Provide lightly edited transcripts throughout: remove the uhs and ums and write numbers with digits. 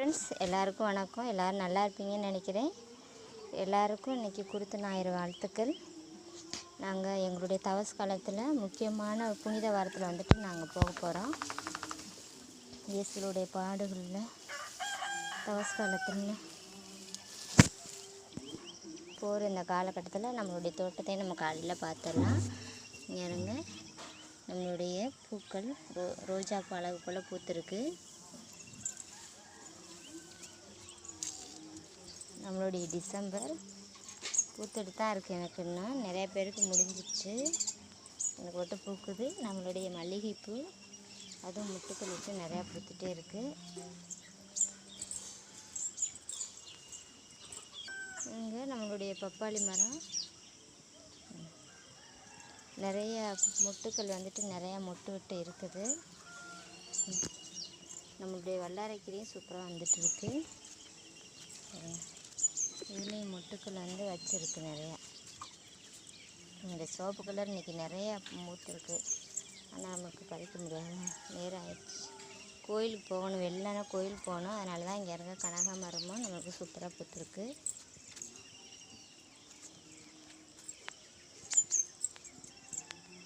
Friends, எல்லாருக்கும் வணக்கம். எல்லோரும் நல்லா இருப்பீங்கன்னு நினைக்கிறேன். எல்லாருக்கும் இன்றைக்கி கொடுத்த ஞாயிறு வாழ்த்துக்கள். நாங்கள் எங்களுடைய தவஸ் காலத்தில் முக்கியமான புனித வாரத்தில் வந்துட்டு நாங்கள் போக போகிறோம். இயேசுடைய பாடுகளில் தவஸ் காலத்தில் போகிற இந்த காலகட்டத்தில் நம்மளுடைய தோட்டத்தை நம்ம காலையில் பார்த்துடலாம். இறங்க நம்மளுடைய பூக்கள் ரோஜா பூ அழகு போல் பூத்துருக்கு. நம்மளுடைய டிசம்பர் பூத்துட்டு தான் இருக்குது. எனக்கு இன்னும் நிறையா பேருக்கு முடிஞ்சிச்சு, எனக்கு மட்டும் பூக்குது. நம்மளுடைய மல்லிகைப்பூ அதுவும் முட்டுக்கள் வச்சு நிறையா பூத்துட்டே இருக்குது. இங்கே நம்மளுடைய பப்பாளி மரம் நிறைய மொட்டுக்கள் வந்துட்டு நிறையா மொட்டு விட்டு இருக்குது. நம்மளுடைய வல்லாரைக்கீரையும் சூப்பராக வந்துட்டு இருக்கு. இதுலேயும் மொட்டுக்கள் வந்து வச்சுருக்கு நிறையா. இந்த சிவப்பு கலர் இன்றைக்கி நிறையா மூத்துருக்கு, ஆனால் நமக்கு பறிக்க முடியாது, நேரம் ஆயிடுச்சு. கோயிலுக்கு போகணும், வெள்ளனா கோயிலுக்கு போகணும். அதனால தான் இங்கே இருக்க கனகாமரமும் நம்மளுக்கு சூப்பராக பூத்துருக்கு.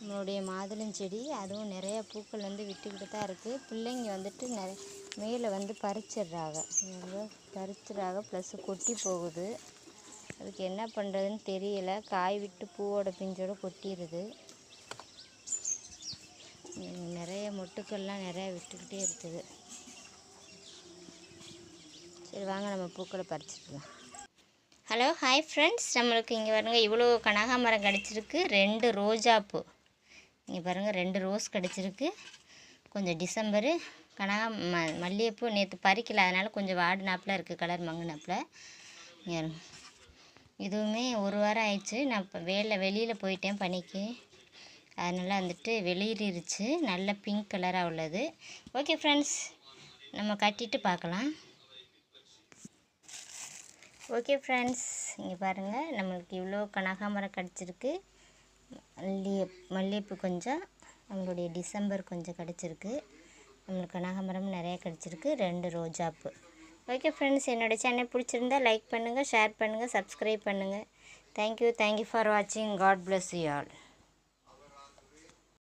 நம்மளுடைய மாதுளஞ்செடி அதுவும் நிறைய பூக்கள் வந்து விட்டுக்கிட்டு தான் இருக்குது. பிள்ளைங்க வந்துட்டு மேலே வந்து பறிச்சிடுறாங்க, ப்ளஸ் கொட்டி போகுது. அதுக்கு என்ன பண்ணுறதுன்னு தெரியலை. காய் விட்டு பூவோட பிஞ்சோடு கொட்டிடுது. நிறைய மொட்டுக்கள்லாம் நிறையா விட்டுக்கிட்டே இருக்குது. சரி வாங்க நம்ம பூக்களை பறிச்சிடலாம். Hello, hi friends. நம்மளுக்கு இங்கே பாருங்கள், இவ்வளோ கனகாமரம் கிடச்சிருக்கு. 2 ரோஜாப்பூ இங்கே பாருங்கள், 2 ரோஸ் கிடச்சிருக்கு. கொஞ்சம் டிசம்பரு மல்லிகைப்பூ நேற்று பறிக்கல, அதனால் கொஞ்சம் வாடினாப்பில் இருக்குது, கலர் மங்குனாப்பில். இதுவுமே 1 வாரம் ஆயிடுச்சு. நான் இப்போ வெளியில் போயிட்டேன் பனிக்கு, அதனால் வந்துட்டு வெளியேறிடுச்சு. நல்ல பிங்க் கலராக உள்ளது. ஓகே ஃப்ரெண்ட்ஸ், நம்ம கட்டிட்டு பார்க்கலாம். ஓகே ஃப்ரெண்ட்ஸ், இங்கே பாருங்கள், நம்மளுக்கு இவ்வளோ கனகாமரம் கிடச்சிருக்கு. மல்லிகைப்பூ கொஞ்சம், நம்மளுடைய டிசம்பர் கொஞ்சம் கிடச்சிருக்கு. நம்மளுக்கு கனகாமரம் நிறையா கிடச்சிருக்கு. 2 ரோஜாப்பூ. ஓகே ஃப்ரெண்ட்ஸ், என்னோடய சேனல் பிடிச்சிருந்தா லைக் பண்ணுங்கள், ஷேர் பண்ணுங்கள், சப்ஸ்கிரைப் பண்ணுங்கள். தேங்க்யூ ஃபார் வாட்சிங். God bless you all.